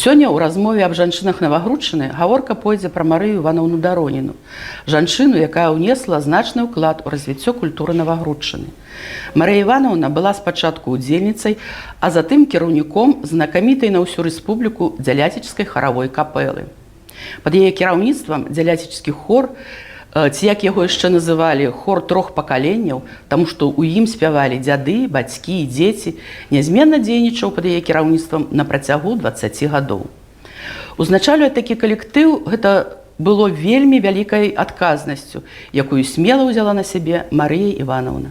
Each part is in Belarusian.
Сёння ў размове аб жанчынах Навагрудчыны гаворка пойдзе пра Марыю Івановну Дароніну, жанчыну, якая ўнесла значны ўклад у развіццё культуры Навагрудчыны. Марыя Івановна была спачатку удзельніцай, а затым кіраўніком знакамітай на ўсю рэспубліку дзяляцічскай харавой капэлы. Пад яе кіраўніцтвам дзяляцічскі хор, ці як яго яшчэ называлі, хор трох пакаленняў, таму што ў ім спявалі дзяды, бацькі і дзеці, нязменна дзейнічаў пад яе кіраўніцтвам на працягу 20 гадоў. Узначальваць такі калектыў гэта было вельмі вялікай адказнасцю, якую смела ўзяла на сябе Марыя Івановна.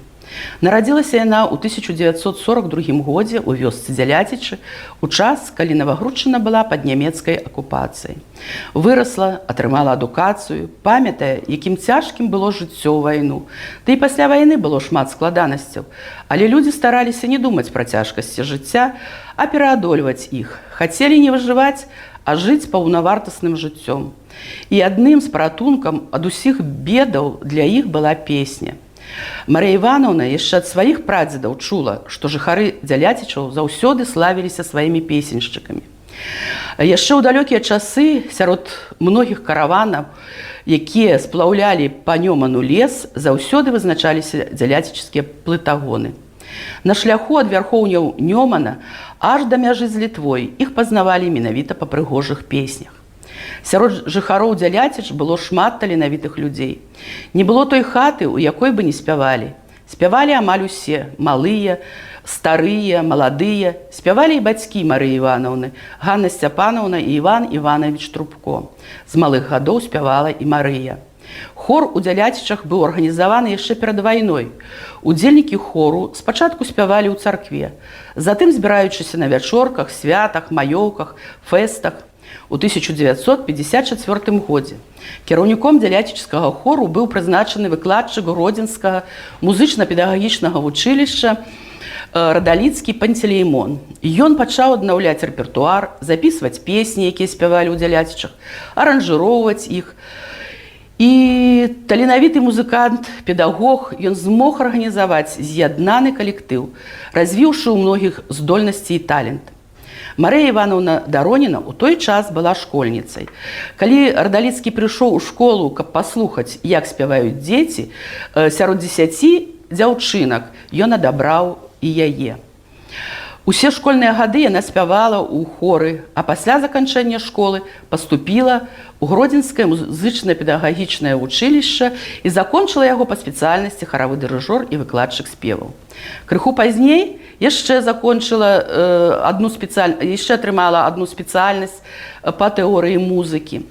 Нарадзілася яна ў 1942 годзе ў вёсцы Дзяляцічы, у час, калі Навагрудчына была пад нямецкай акупацыяй. Вырасла, атрымала адукацыю, памятае, якім цяжкім было жыццё ў вайну. Ды і пасля вайны было шмат складанасцяў, але людзі стараліся не думаць пра цяжкасці жыцця, а пераадольваць іх. Хацелі не выжываць, а жыць паўнавартасным жыццём. І адным з паратункам ад усіх бедаў для іх была песня. Марыя Івановна яшчэ ад сваіх прадзедаў чула, што жыхары Дзяляцічаў заўсёды славіліся сваімі песеншчыкамі. Яшчэ ў далёкія часы сярод многіх караванаў, якія сплаўлялі па Нёману лес, заўсёды вызначаліся дзяляцічскія плытагоны. На шляху ад вярхоўняў Нёмана аж да мяжы з Літвой іх пазнавалі менавіта па прыгожых песнях. Сярод жыхароў Дзяляціч было шмат таленавітых людзей. Не было той хаты, у якой бы не спявалі. Спявалі амаль усе, малыя, старыя, маладыя. Спявалі і бацькі Марыі Івановны, Ганна Сцяпанаўна і Іван Іванович Трубко. З малых гадоў спявала і Марыя. Хор у Дзяляцічах быў арганізаваны яшчэ перад вайной. Удзельнікі хору спачатку спявалі ў царкве, затым збіраючыся на вячорках, святах, маёўках, фэстах. У 1954 годзе кіраўніком дзяляцічскага хору быў прызначаны выкладчык Гродзенскага музычна-педагагічнага вучылішча Радаліцкі Пантелеймон. Ён пачаў аднаўляць рэпертуар, запісваць песні, якія спявалі ў Дзяляцічах, аранжыроўваць іх. І таленавіты музыкант, педагог, ён змог арганізаваць з'яднаны калектыў, развіўшы ў многіх здольнасці і талент. Марыя Івановна Дароніна ў той час была школьніцай. Калі Радаліцкі прыйшоў у школу, каб паслухаць, як спяваюць дзеці, сярод 10 дзяўчынак ён адабраў і яе. Усе школьныя гады яна спявала ў хоры, а пасля заканчэння школы паступіла ў Гродзенскае музычна-педагагічнае вучылішча і закончыла яго па спецыяльнасці харавы дырыжор і выкладчык спеваў. Крыху пазней яшчэ атрымала адну спецыяльнасць па тэорыі музыкі.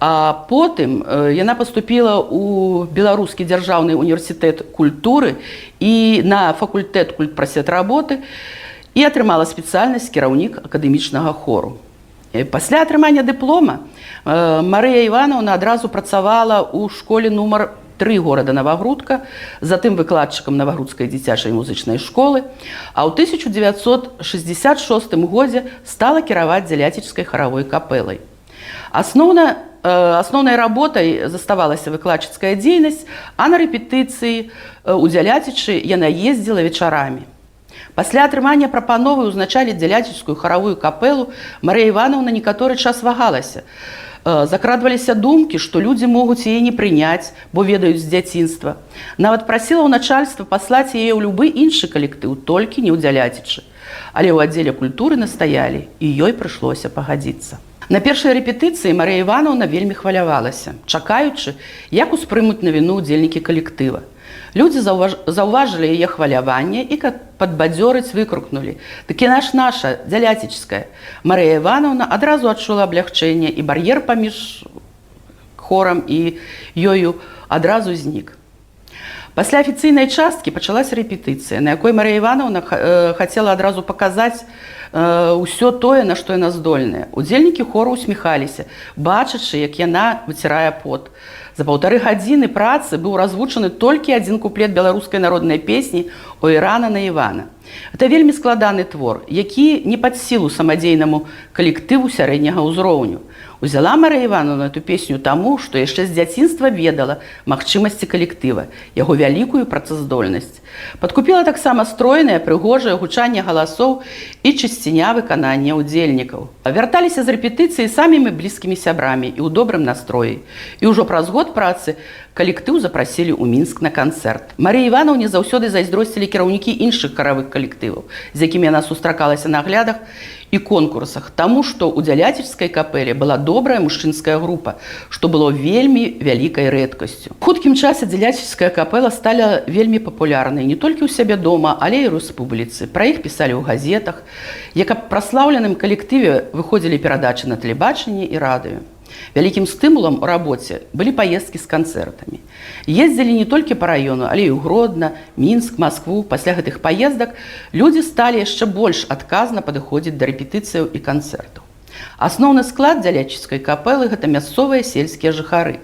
А потым яна паступіла ў Беларускі дзяржаўны універсітэт культуры і на факультэт культпрасветработы і атрымала спецыяльнасць кіраўнік акадэмічнага хору. Пасля атрымання дыплома Марыя Івановна адразу працавала ў школе нумар 3 горада Навагрудка, затым выкладчыкам Навагрудскай дзіцячай музычнай школы, а ў 1966 годзе стала кіраваць дзяляцічскай харавой капэлай. Асноўнай работай заставалася выкладчыцкая дзейнасць, а на рэпетыцыі ў Дзяляцічы яна ездзіла вечарамі. Пасля атрымання прапановы ўзначаліць дзяляцічскую харавую капэлу Марыя Івановна некаторы час вагалася. Закрадваліся думкі, што людзі могуць яе не прыняць, бо ведаюць з дзяцінства. Нават прасіла ў начальства паслаць яе ў любы іншы калектыў, толькі не ў Дзяляцічы. Але ў аддзеле культуры настаялі, і ёй прыйшлося пагадзіцца. На першай рэпетыцыі Марыя Івановна вельмі хвалявалася, чакаючы, як успрымуць навіну ўдзельнікі калектыва. Людзі заўважылі яе хваляванне і падбадзёрыць выкрукнулі: «Дык яна ж наша, дзяляцічская». Марыя Івановна адразу адчула аблягчэнне, і бар'ер паміж хорам і ёю адразу знік. Пасля афіцыйнай часткі пачалася рэпетыцыя, на якой Марыя Івановна хацела адразу паказаць ўсё тое, на што яна здольная. Удзельнікі хору усміхаліся, бачачы, як яна выцірае пот. За 1,5 гадзіны працы быў развучаны толькі адзін куплет беларускай народнай песні «Ой, рана на Івана». Гэта вельмі складаны твор, які не пад сілу самадзейнаму калектыву сярэдняга ўзроўню. Узяла Марыя Івановна эту песню таму, што яшчэ з дзяцінства ведала магчымасці калектыва, яго вялікую працаздольнасць. Падкупіла таксама стройнае, прыгожае гучанне галасоў і чысціня выканання ўдзельнікаў. Вярталіся з рэпетыцыі самымі блізкімі сябрамі і ў добрым настроі. І ўжо праз год працы калектыў запрасілі ў Мінск на канцэрт. Марыі Івановне заўсёды зайздросцілі кіраўнікі іншых харавых калектываў, з якімі яна сустракалася на глядах і конкурсах, таму што ў дзяляцічскай капэле была добрая мужчынская група, што было вельмі вялікай рэдкасцю. У хуткім часе дзяляцічская капэла стала вельмі папулярнай не толькі ў сябе дома, але і ў рэспубліцы. Пра іх пісалі ў газетах, як аб праслаўленым калектыве выходзілі перадачы на тэлебачанні і радыё. Вялікім стымулам у рабоце былі паездкі з канцэртамі. Ездзілі не толькі па раёну, але і ў Гродна, Мінск, Маскву. Пасля гэтых паездак людзі сталі яшчэ больш адказна падыходзіць да рэпетыцыяў і канцэртаў. Асноўны склад дзялячыцкай капэлы – гэта мясцовыя сельскія жыхары.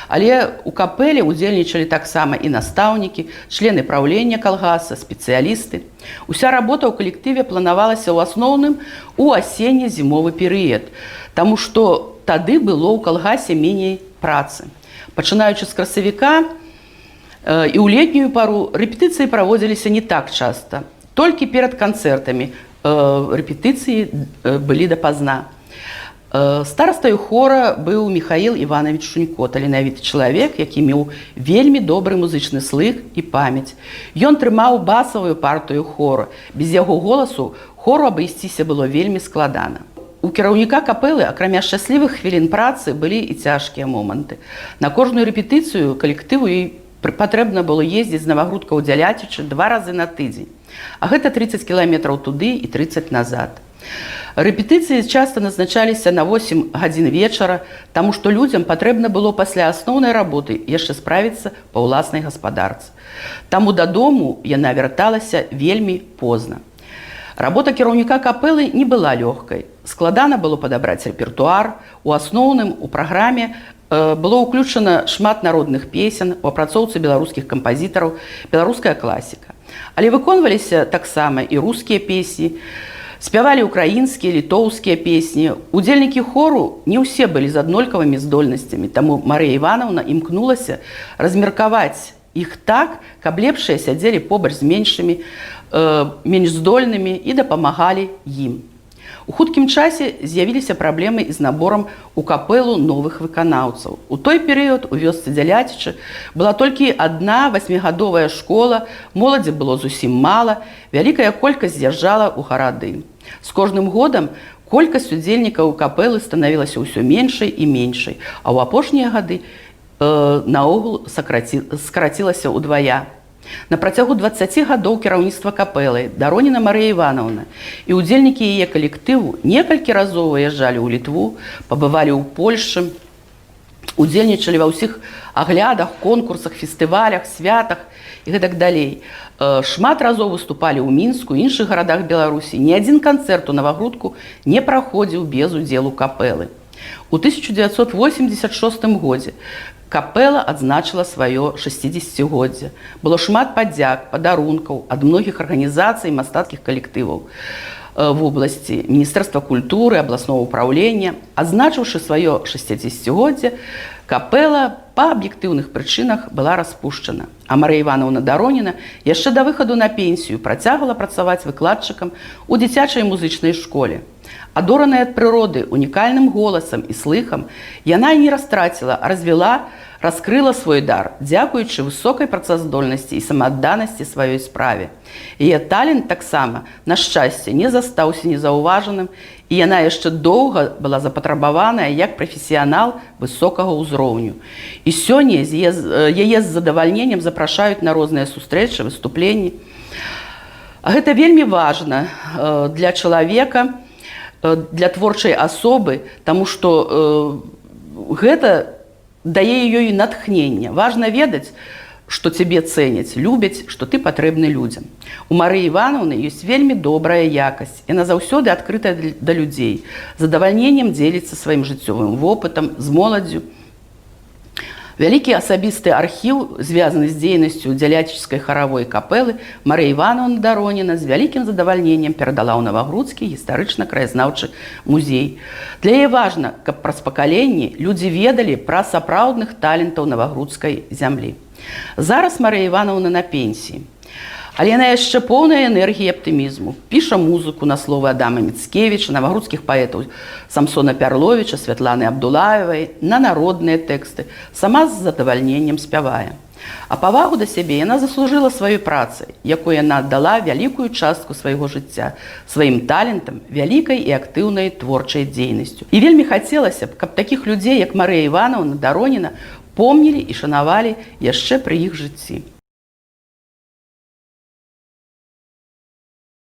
Але ў капэле удзельнічалі таксама і настаўнікі, члены праўлення калгаса, спецыялісты. Уся работа ў калектыве планавалася ў асноўным у асенне-зімовы перыяд, таму што тады было ў калгасе меней працы. Пачынаючы з красавіка і ў летнюю пару рэпетыцыі праводзіліся не так часта. Толькі перад канцэртамі рэпетыцыі былі дапазна. Старастаю хора быў Міхаіл Іванович Шунько, таленавіты чалавек, які меў вельмі добры музычны слых і памяць. Ён трымаў басавую партыю хора. Без яго голасу хору абысціся было вельмі складана. У кіраўніка капэлы, акрамя шчаслівых хвілін працы, былі і цяжкія моманты. На кожную рэпетыцыю калектыву патрэбна было ездзіць з Навагрудка ў Дзялячычы 2 разы на тыдзень. А гэта 30 кіламетраў туды і 30 назад. Рэпетыцыі часта назначаліся на 8 гадзін вечара, таму што людзям патрэбна было пасля асноўнай работы яшчэ справіцца па ўласнай гаспадарцы. Таму дадому яна вярталася вельмі позна. Работа кіраўніка капэлы не была лёгкай. Складана было падабраць рэпертуар. У асноўным у праграме было ўключана шмат народных песен, у апрацоўцы беларускіх кампазітараў, беларуская класіка. Але выконваліся таксама і рускія песні, спявалі украінскія, літоўскія песні. Удзельнікі хору не ўсе былі з аднолькавымі здольнасцямі, таму Марыя Івановна імкнулася размеркаваць іх так, каб лепшыя сядзелі побач з меншымі, менш здольнымі і дапамагалі ім. У хуткім часе з'явіліся праблемы з наборам у капэлу новых выканаўцаў. У той перыяд у вёсцы Дзялячычы была толькі адна 8-гадовая школа, моладзі было зусім мала, вялікая колькасць з'язджала ў гарады. З кожным годам колькасць удзельнікаў капэлы станавілася ўсё меншай і меншай, а ў апошнія гады наогул скарацілася ўдвая. На працягу 20 гадоў кіраўніцтва капэлы Дароніна Марыя Івановна і удзельнікі яе калектыву некалькі разоў выязджалі ў Літву, пабывалі ў Польшчы, удзельнічалі ва ўсіх аглядах, конкурсах, фестывалях, святах і гэтак далей. Шмат разоў выступалі ў Мінску, іншых гарадах Беларусі. Ні адзін канцэрт у Навагрудку не праходзіў без удзелу капэлы. У 1986 годзе капэла адзначыла сваё 60-годдзе. Было шмат падзяк, падарункаў ад многіх арганізацый і мастацкіх калектываў в вобласці Міністэрства культуры, абласнога ўпраўлення. Адзначыўшы сваё 60-годдзе, капэла па аб'ектыўных прычынах была распушчана. А Марыя Івановна Дароніна яшчэ да выхаду на пенсію працягвала працаваць выкладчыкам у дзіцячай музычнай школе. Адораная ад прыроды унікальным голасам і слыхам, яна і не растраціла, а развіла, раскрыла свой дар, дзякуючы высокай працаздольнасці і самаадданасці сваёй справе. Яе талент таксама, на шчасце, не застаўся незаўважаным, і яна яшчэ доўга была запатрабаваная як прафесіянал высокага ўзроўню. І сёння яе з задавальненнем запрашаюць на розныя сустрэчы, выступленні. Гэта вельмі важна для чалавека, для творчай асобы, таму што гэта дае ёй натхнення. Важна ведаць, што цябе цэняць, любяць, што ты патрэбны людзям. У Марыі Івановны ёсць вельмі добрая якасць. Яна заўсёды адкрытая да людзей, з задавальненнем дзеліцца сваім жыццёвым вопытам, з моладдзю. Вялікі асабісты архіў, звязаны з дзейнасцю дзялячскай харавой капэлы, Марыя Івановна Дароніна з вялікім задавальненнем перадала ў Навагрудскі гістарычна-краязнаўчы музей. Для яе важна, каб праз пакаленні людзі ведалі пра сапраўдных талентаў навагрудскай зямлі. Зараз Марыя Івановна на пенсіі. Але яна яшчэ поўная энергіі і аптымізму. Піша музыку на словы Адама Міцкевіча, навагрудскіх паэтаў Самсона Пярловіча, Святланы Абдулаевай, на народныя тэксты. Сама з задавальненнем спявае. А павагу да сябе яна заслужыла сваёй працай, якой яна аддала вялікую частку свайго жыцця, сваім талентам, вялікай і актыўнай творчай дзейнасцю. І вельмі хацелася б, каб такіх людзей, як Марыя Івановна Дароніна, помнілі і шанавалі яшчэ пры іх жыцці.